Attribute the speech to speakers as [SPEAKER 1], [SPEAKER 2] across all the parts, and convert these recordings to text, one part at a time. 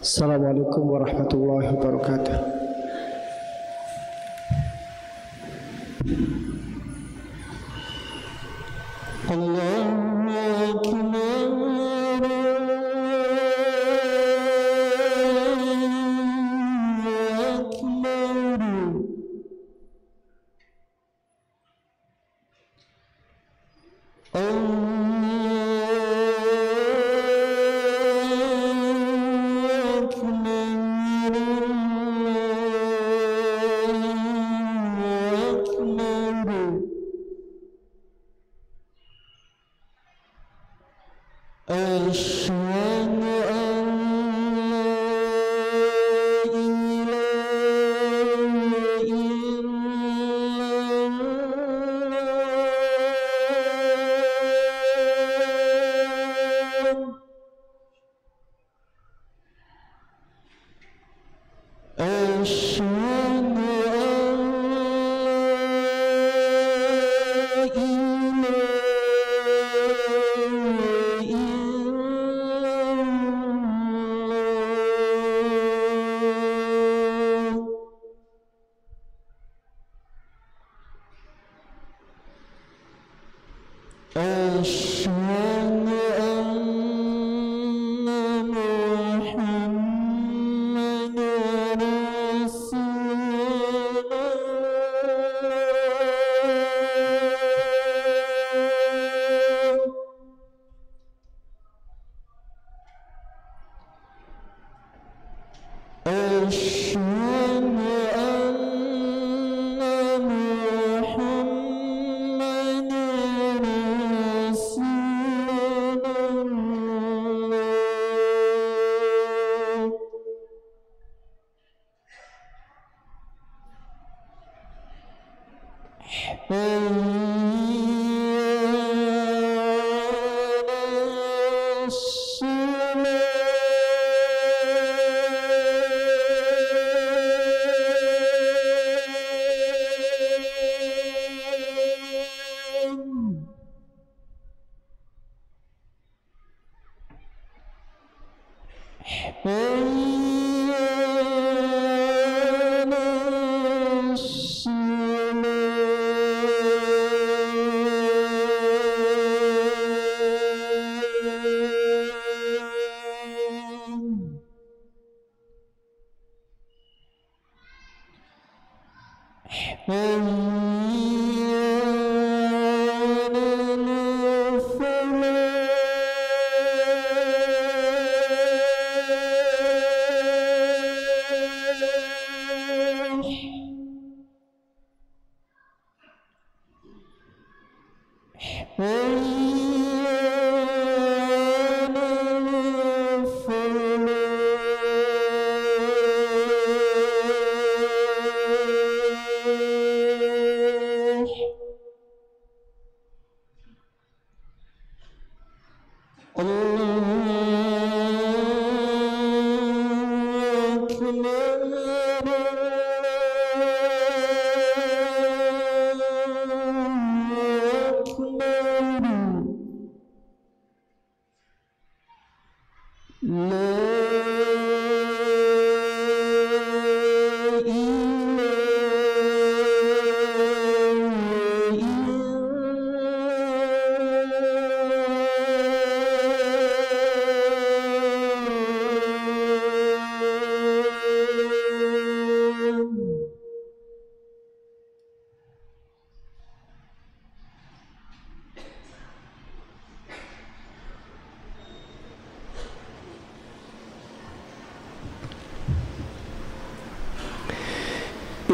[SPEAKER 1] Assalamualaikum warahmatullahi wabarakatuh. Allahu Akbar.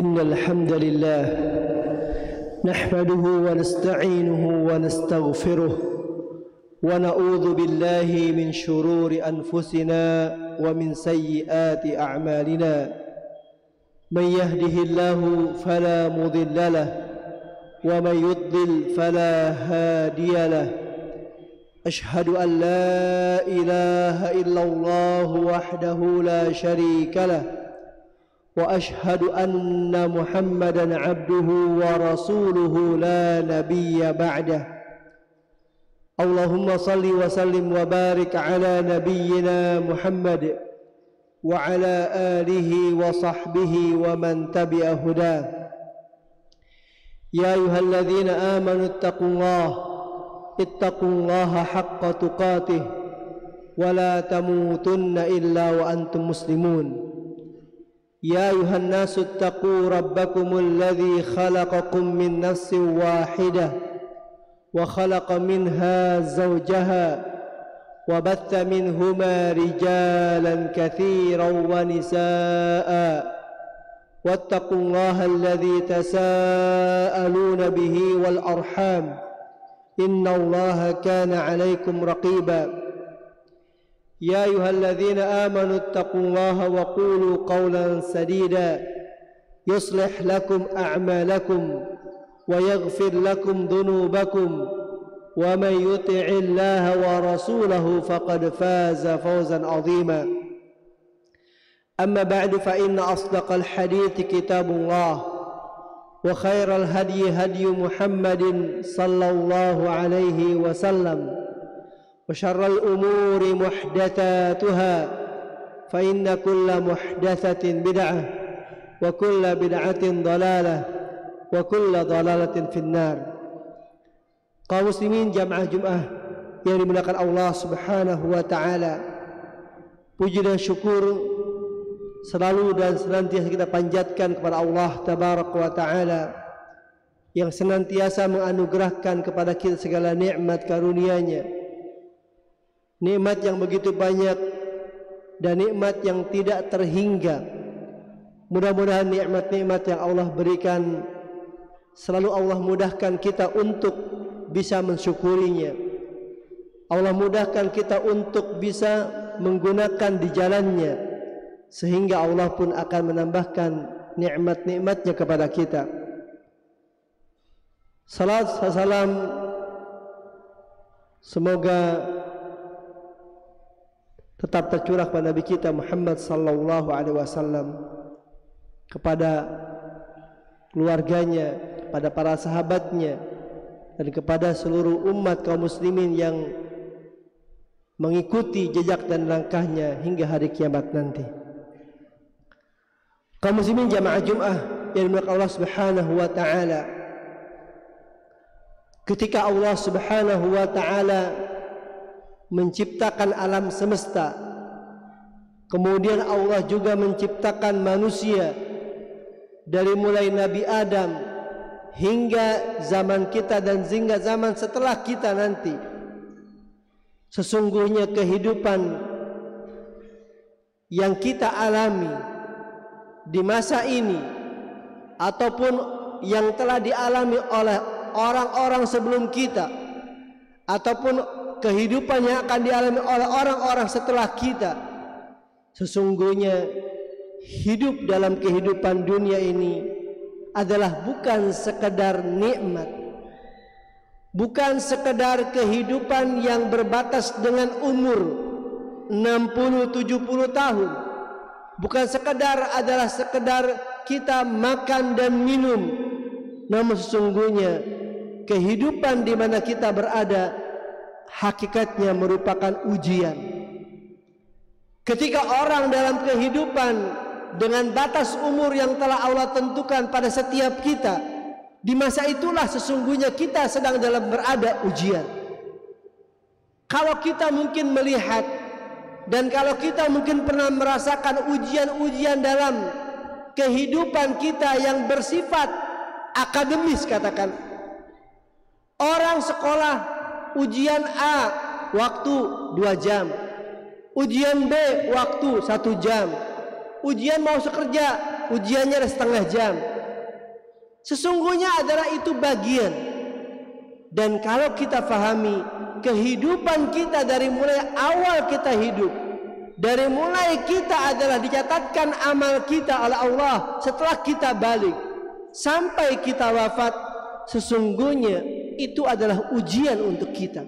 [SPEAKER 1] إن الحمد لله نحمده ونستعينه ونستغفره ونعوذ بالله من شرور أنفسنا ومن سيئات أعمالنا من يهده الله فلا مضل له ومن يضلل فلا هادي له أشهد أن لا إله إلا الله وحده لا شريك له وأشهد أن محمدًا عبده ورسوله لا نبي بعده اللهم صل وسلم وبارك على نبينا محمد وعلى آله وصحبه ومن تبع هداه. يا أيها الذين آمنوا اتقوا الله حق تقاته ولا تموتن إلا وأنتم مسلمون. يا أيها الناس اتقوا ربكم الذي خلقكم من نفس واحدة وخلق منها زوجها وبث منهما رجالا كثيرا ونساء واتقوا الله الذي تساءلون به والأرحام إن الله كان عليكم رقيبا. يا أيها الذين آمنوا اتقوا الله وقولوا قولا سديدا يصلح لكم أعمالكم ويغفر لكم ذنوبكم ومن يطع الله ورسوله فقد فاز فوزا عظيما. أما بعد فإن أصدق الحديث كتاب الله وخير الهدي هدي محمد صلى الله عليه وسلم وشر الأمور محدثاتها فإن كل محدثة بدعة وكل بدعة ضلالة وكل ضلالة في النار. Kaum muslimin jamaah Jumat yang dimuliakan Allah Subhanahu wa taala, puji dan syukur selalu dan senantiasa kita panjatkan kepada Allah Tabaraka wa taala yang senantiasa menganugerahkan kepada kita segala nikmat karunia-Nya. Nikmat yang begitu banyak dan nikmat yang tidak terhingga. Mudah-mudahan nikmat-nikmat yang Allah berikan selalu Allah mudahkan kita untuk bisa mensyukurinya. Allah mudahkan kita untuk bisa menggunakan di jalannya, sehingga Allah pun akan menambahkan nikmat-nikmatnya kepada kita. Salat salam semoga tetap tercurah kepada Nabi kita Muhammad sallallahu alaihi wasallam, kepada keluarganya, kepada para sahabatnya, dan kepada seluruh umat kaum muslimin yang mengikuti jejak dan langkahnya hingga hari kiamat nanti. Kaum muslimin jamaah Jumat yang dimuliakan Allah Subhanahu wa taala, ketika Allah Subhanahu wa taala menciptakan alam semesta, kemudian Allah juga menciptakan manusia dari mulai Nabi Adam hingga zaman kita dan hingga zaman setelah kita nanti. Sesungguhnya kehidupan yang kita alami di masa ini ataupun yang telah dialami oleh orang-orang sebelum kita ataupun kehidupan yang akan dialami oleh orang-orang setelah kita, sesungguhnya hidup dalam kehidupan dunia ini adalah bukan sekedar nikmat, bukan sekedar kehidupan yang berbatas dengan umur 60-70 tahun, bukan adalah sekedar kita makan dan minum, namun sesungguhnya kehidupan di mana kita berada hakikatnya merupakan ujian. Ketika orang dalam kehidupan dengan batas umur yang telah Allah tentukan pada setiap kita, di masa itulah sesungguhnya kita sedang dalam berada ujian. Kalau kita mungkin melihat dan kalau kita mungkin pernah merasakan ujian-ujian dalam kehidupan kita yang bersifat akademis, katakan orang sekolah, ujian A waktu 2 jam, ujian B waktu 1 jam, ujian mau sekerja ujiannya ada setengah jam. Sesungguhnya adalah itu bagian. Dan kalau kita fahami kehidupan kita dari mulai awal kita hidup, dari mulai kita adalah dicatatkan amal kita oleh Allah setelah kita balik sampai kita wafat, sesungguhnya itu adalah ujian untuk kita.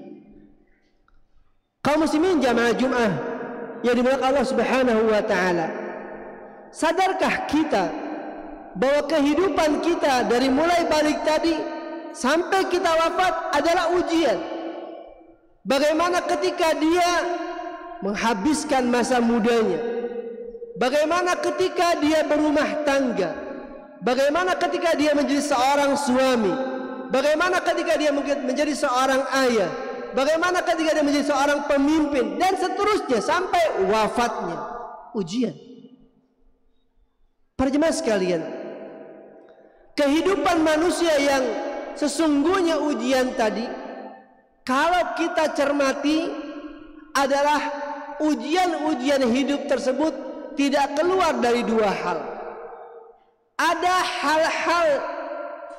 [SPEAKER 1] Kaum muslimin jamaah Jumat yang dimuliakan Allah Subhanahu wa taala, sadarkah kita bahwa kehidupan kita dari mulai balik tadi sampai kita wafat adalah ujian? Bagaimana ketika dia menghabiskan masa mudanya, bagaimana ketika dia berumah tangga, bagaimana ketika dia menjadi seorang suami, bagaimana ketika dia menjadi seorang ayah, bagaimana ketika dia menjadi seorang pemimpin, dan seterusnya sampai wafatnya. Ujian. Para jemaah sekalian, kehidupan manusia yang sesungguhnya ujian tadi, kalau kita cermati, adalah ujian-ujian hidup tersebut tidak keluar dari dua hal. Ada hal-hal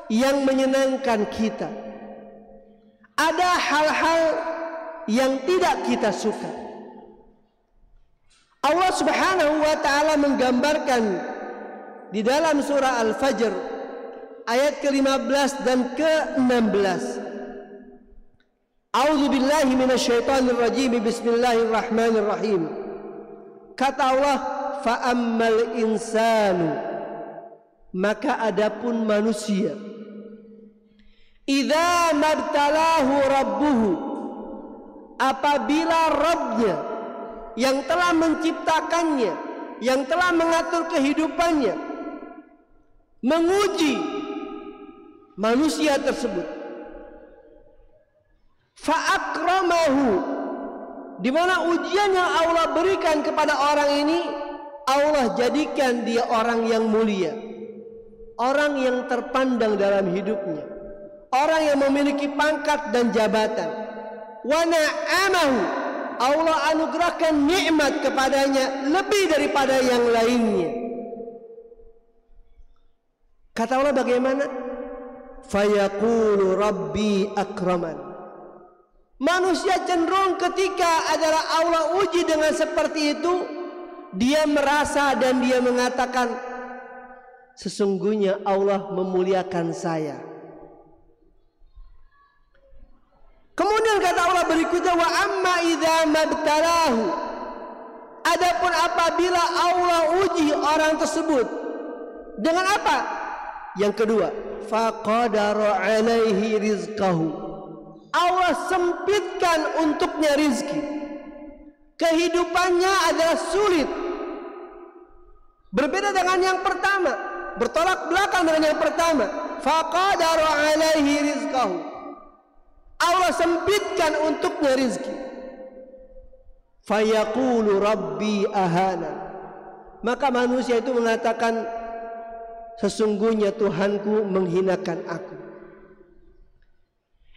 [SPEAKER 1] yang menyenangkan kita, ada hal-hal yang tidak kita suka. Allah Subhanahu wa ta'ala menggambarkan di dalam surah Al-Fajr ayat ke-15 dan ke-16. A'udzu billahi minasyaitonir rajim. Bismillahirrahmanirrahim. Kata Allah, fa ammal insanu, maka adapun manusia, idza mabtalahu rabbuhu, apabila Rabbnya yang telah menciptakannya, yang telah mengatur kehidupannya, menguji manusia tersebut, fa'akramahu, di mana ujian yang Allah berikan kepada orang ini, Allah jadikan dia orang yang mulia, orang yang terpandang dalam hidupnya, orang yang memiliki pangkat dan jabatan. Wa na'amahu, Allah anugerahkan nikmat kepadanya lebih daripada yang lainnya. Kata Allah bagaimana? Fayaqulu rabbi akraman. Manusia cenderung ketika adalah Allah uji dengan seperti itu, dia merasa dan dia mengatakan, sesungguhnya Allah memuliakan saya. Kemudian kata Allah berikutnya, wa amma idza mabtalahu, adapun apabila Allah uji orang tersebut dengan apa? Yang kedua, faqadara alaihi rizqahu, Allah sempitkan untuknya rizki, kehidupannya adalah sulit. Berbeda dengan yang pertama, bertolak belakang dengan yang pertama. Faqadara alaihi rizqahu, Allah sempitkan untuknya rizki. Fayaqulu rabbi ahana, maka manusia itu mengatakan, sesungguhnya Tuhanku menghinakan aku.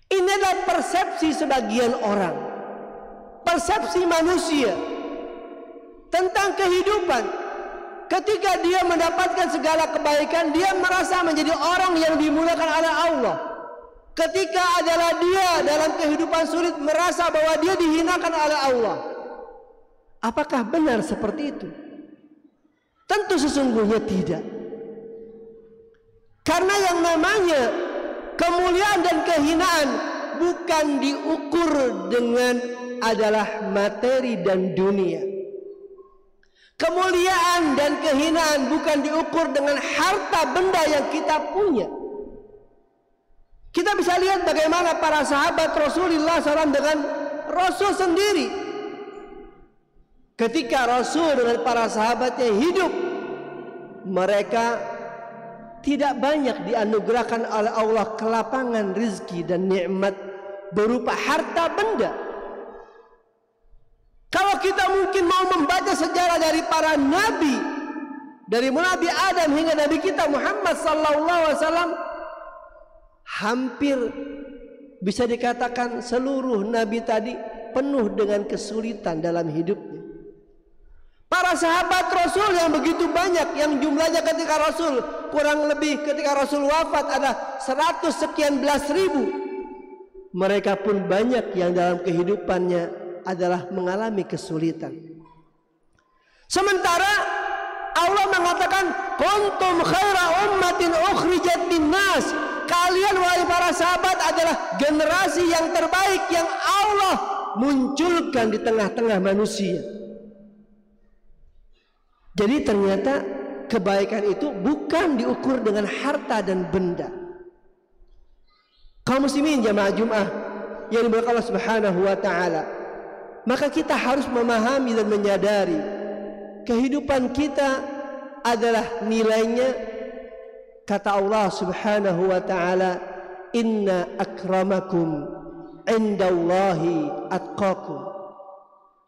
[SPEAKER 1] Ini adalah persepsi sebagian orang, persepsi manusia tentang kehidupan. Ketika dia mendapatkan segala kebaikan, dia merasa menjadi orang yang dimuliakan oleh Allah. Ketika adalah dia dalam kehidupan sulit, merasa bahwa dia dihinakan oleh Allah. Apakah benar seperti itu? Tentu sesungguhnya tidak. Karena yang namanya kemuliaan dan kehinaan bukan diukur dengan adalah materi dan dunia. Kemuliaan dan kehinaan bukan diukur dengan harta benda yang kita punya. Kita bisa lihat bagaimana para sahabat Rasulullah SAW dengan Rasul sendiri. Ketika Rasul dengan para sahabatnya hidup, mereka tidak banyak dianugerahkan oleh Allah kelapangan rizki dan nikmat berupa harta benda. Kalau kita mungkin mau membaca sejarah dari para nabi, dari Nabi Adam hingga Nabi kita Muhammad SAW, hampir bisa dikatakan seluruh nabi tadi penuh dengan kesulitan dalam hidupnya. Para sahabat Rasul yang begitu banyak, yang jumlahnya ketika Rasul kurang lebih ketika Rasul wafat ada 100 sekian belas ribu, mereka pun banyak yang dalam kehidupannya adalah mengalami kesulitan. Sementara Allah mengatakan, kuntum khaira ummatin ukhrijat linnas, kalian wahai para sahabat adalah generasi yang terbaik yang Allah munculkan di tengah-tengah manusia. Jadi ternyata kebaikan itu bukan diukur dengan harta dan benda. Kaum muslimin jamaah Jumat yang dimuliakan Allah Subhanahu wa taala, maka kita harus memahami dan menyadari kehidupan kita adalah nilainya kata Allah Subhanahu wa taala, inna akramakum indallahi atqakum.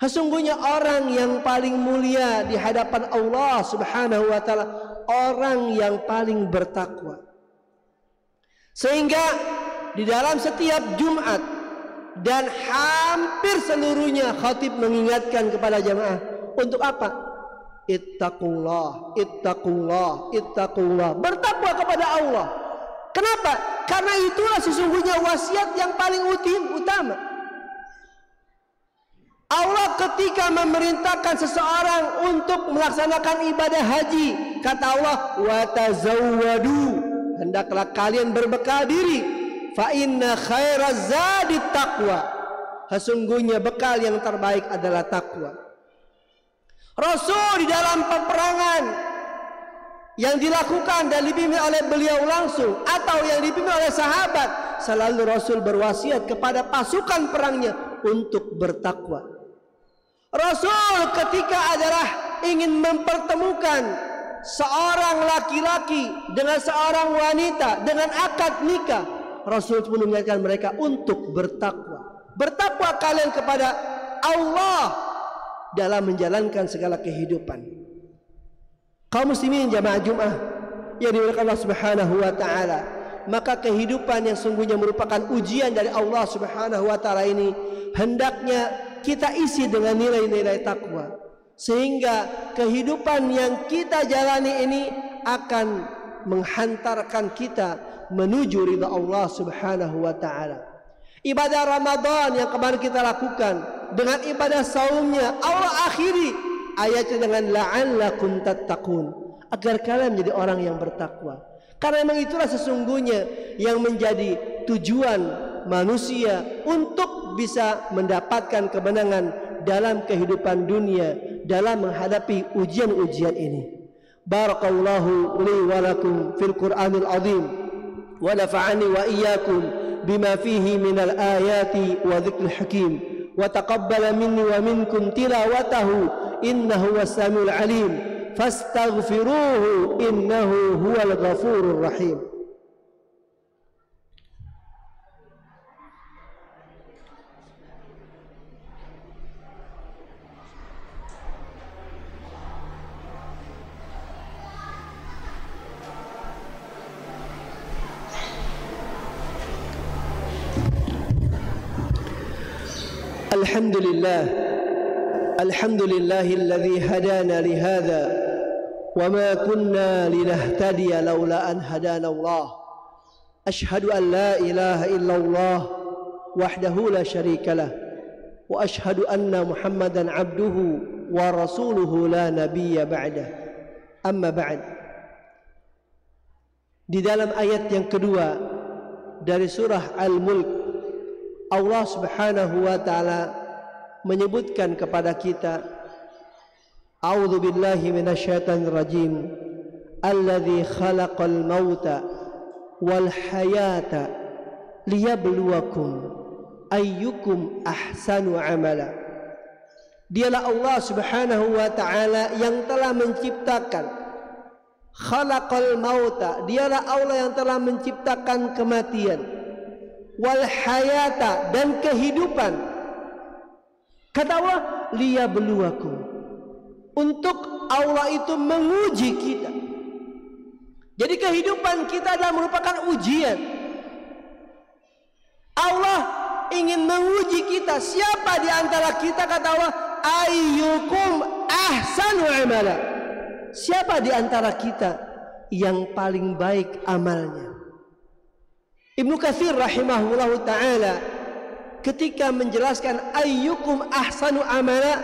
[SPEAKER 1] Sesungguhnya orang yang paling mulia di hadapan Allah Subhanahu wa taala orang yang paling bertakwa. Sehingga di dalam setiap Jumat dan hampir seluruhnya khatib mengingatkan kepada jamaah untuk apa? Ittaqullah, ittaqullah, ittaqullah. Bertakwa kepada Allah. Kenapa? Karena itulah sesungguhnya wasiat yang paling utama. Allah ketika memerintahkan seseorang untuk melaksanakan ibadah haji, kata Allah, wa tazawwadu, hendaklah kalian berbekal diri, fa inna khairaz zadi taqwa, sesungguhnya bekal yang terbaik adalah takwa. Rasul di dalam peperangan yang dilakukan dan dipimpin oleh beliau langsung atau yang dipimpin oleh sahabat, selalu Rasul berwasiat kepada pasukan perangnya untuk bertakwa. Rasul ketika adalah ingin mempertemukan seorang laki-laki dengan seorang wanita dengan akad nikah, Rasul pun mengingatkan mereka untuk bertakwa. Bertakwa kalian kepada Allah dalam menjalankan segala kehidupan. Kaum muslimin jamaah Jumat yang dimuliakan Allah Subhanahu wa taala, maka kehidupan yang sungguhnya merupakan ujian dari Allah Subhanahu wa taala ini hendaknya kita isi dengan nilai-nilai takwa, sehingga kehidupan yang kita jalani ini akan menghantarkan kita menuju ridha Allah Subhanahu wa taala. Ibadah Ramadan yang kemarin kita lakukan dengan ibadah saumnya, Allah akhiri ayatnya dengan la'allakum tattaqun, agar kalian menjadi orang yang bertakwa. Karena memang itulah sesungguhnya yang menjadi tujuan manusia untuk bisa mendapatkan kemenangan dalam kehidupan dunia dalam menghadapi ujian-ujian ini. Barakallahu li wa lakum fil Qur'anil azim wa nafa'ani wa iyyakum bima fihi minal ayati wa dzikril hakim wa taqabbala minni wa minkum tilawatahu innahu was-samiul alim fastaghfiruhu innahu huwal ghafurur rahim. الحمد لله الذي هدانا لهذا وما كنا لنهتدي لولا أن هدانا الله أشهد أن لا إله إلا الله وحده لا شريك له وأشهد أن محمدا عبده ورسوله لا نبي بعده أما بعد. Di dalam ayat yang kedua dari surah Al-Mulk, Allah Subhanahu wa taala menyebutkan kepada kita, A'udzu billahi minasyaitonir rajim, alladzi khalaqal mauta wal hayata liyabluwakum ayyukum ahsanu amala. Dialah Allah Subhanahu wa taala yang telah menciptakan, khalaqal mauta, dialah Allah yang telah menciptakan kematian, wal hayata, dan kehidupan. Kata Allah, liyabluwakum, untuk Allah itu menguji kita. Jadi kehidupan kita adalah merupakan ujian. Allah ingin menguji kita. Siapa di antara kita, kata Allah, ayyukum ahsanu amala, siapa di antara kita yang paling baik amalnya. Ibnu Katsir rahimahullahu ta'ala ketika menjelaskan ayyukum ahsanu amala,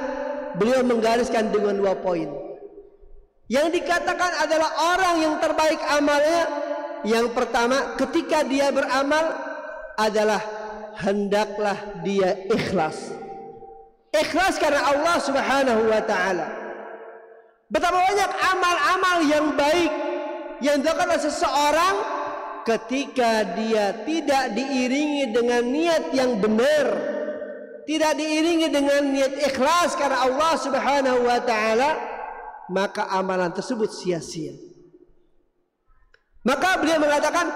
[SPEAKER 1] beliau menggariskan dengan 2 poin. Yang dikatakan adalah orang yang terbaik amalnya, yang pertama ketika dia beramal adalah hendaklah dia ikhlas. Ikhlas karena Allah Subhanahu wa ta'ala. Betapa banyak amal-amal yang baik yang dilakukan oleh seseorang ketika dia tidak diiringi dengan niat yang benar, tidak diiringi dengan niat ikhlas karena Allah Subhanahu wa ta'ala, maka amalan tersebut sia-sia. Maka beliau mengatakan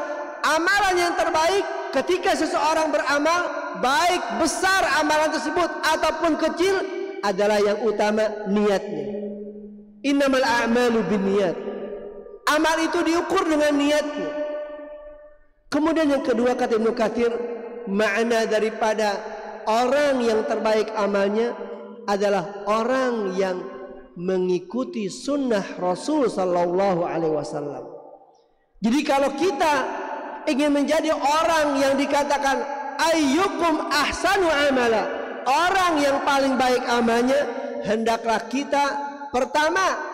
[SPEAKER 1] amalan yang terbaik ketika seseorang beramal, baik besar amalan tersebut ataupun kecil, adalah yang utama niatnya. Innamal a'malu binniyat. Amal itu diukur dengan niatnya. Kemudian yang kedua kata Ibnu Katsir, makna daripada orang yang terbaik amalnya adalah orang yang mengikuti sunnah Rasul sallallahu alaihi wasallam. Jadi kalau kita ingin menjadi orang yang dikatakan ayyukum ahsanu amala, orang yang paling baik amalnya, hendaklah kita pertama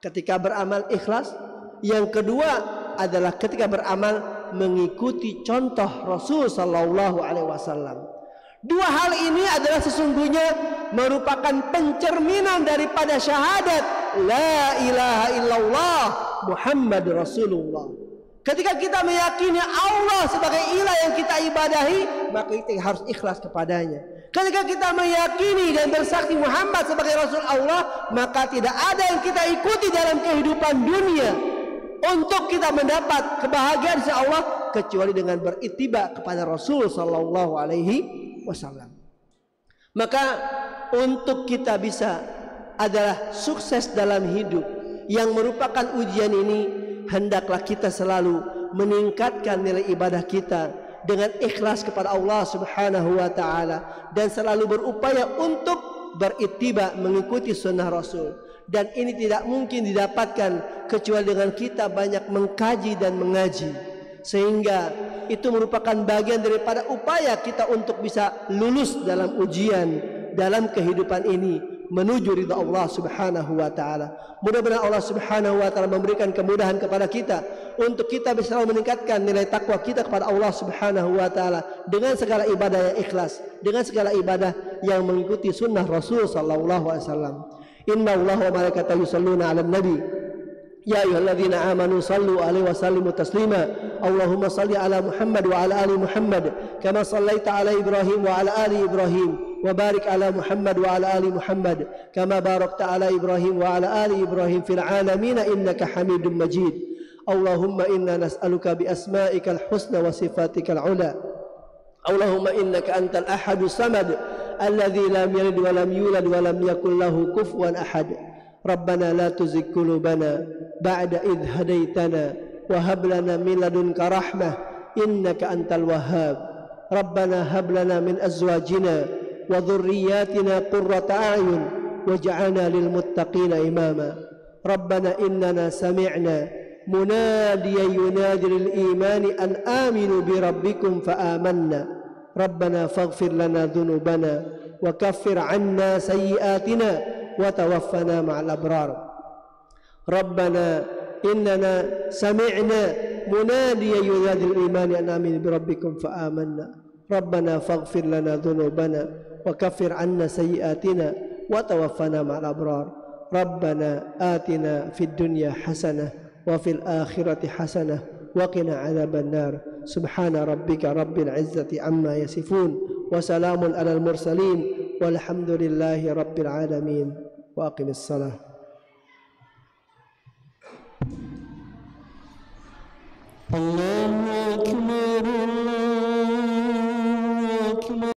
[SPEAKER 1] ketika beramal ikhlas, yang kedua adalah ketika beramal mengikuti contoh Rasul sallallahu alaihi wasallam. Dua hal ini adalah sesungguhnya merupakan pencerminan daripada syahadat la ilaha illallah Muhammad Rasulullah. Ketika kita meyakini Allah sebagai ilah yang kita ibadahi, maka kita harus ikhlas kepadanya. Ketika kita meyakini dan bersaksi Muhammad sebagai Rasul Allah, maka tidak ada yang kita ikuti dalam kehidupan dunia untuk kita mendapat kebahagiaan insya Allah kecuali dengan berittiba kepada Rasul sallallahu alaihi wasallam. Maka untuk kita bisa adalah sukses dalam hidup yang merupakan ujian ini, hendaklah kita selalu meningkatkan nilai ibadah kita dengan ikhlas kepada Allah Subhanahu wa taala dan selalu berupaya untuk berittiba mengikuti sunnah Rasul. Dan ini tidak mungkin didapatkan kecuali dengan kita banyak mengkaji dan mengaji, sehingga itu merupakan bagian daripada upaya kita untuk bisa lulus dalam ujian dalam kehidupan ini menuju ridha Allah Subhanahu wa taala. Mudah-mudahan Allah Subhanahu wa taala memberikan kemudahan kepada kita untuk kita bisa meningkatkan nilai takwa kita kepada Allah Subhanahu wa taala dengan segala ibadah yang ikhlas, dengan segala ibadah yang mengikuti sunnah Rasul sallallahu alaihi wasallam. Inna Allah wa malaikatahu yusalluna 'alan nabi. Ya ayyuhalladzina amanu sallu alaihi wa sallimu taslima. Allahumma salli ala Muhammad wa ala ali Muhammad kama sallaita ala Ibrahim wa ala ali Ibrahim. وبارك على محمد وعلى آل محمد كما باركت على إبراهيم وعلى آل إبراهيم في العالمين إنك حميد مجيد. اللهم إنا نسألك بأسمائك الحسنى وصفاتك العلى. اللهم إنك أنت الأحد الصمد الذي لم يلد ولم يولد ولم يكن له كفوا أحد. ربنا لا تزغ قلوبنا بعد إذ هديتنا وهب لنا من لدنك رحمة إنك أنت الوهاب. ربنا هب لنا من أزواجنا وذرياتنا قرة أعين واجعلنا للمتقين إماما. ربنا إننا سمعنا مناديا ينادي للإيمان أن آمنوا بربكم فآمنا. ربنا فاغفر لنا ذنوبنا وكفر عنا سيئاتنا وتوفنا مع الأبرار. ربنا إننا سمعنا مناديا ينادي للإيمان أن آمنوا بربكم فآمنا. ربنا فاغفر لنا ذنوبنا وكفر عنا سيئاتنا وتوفنا مع الأبرار. ربنا آتنا في الدنيا حسنة وفي الآخرة حسنة وقنا عذاب النار. سبحان ربك رب العزة عما يصفون وسلام على المرسلين والحمد لله رب العالمين. وأقم الصلاة. الله أكبر.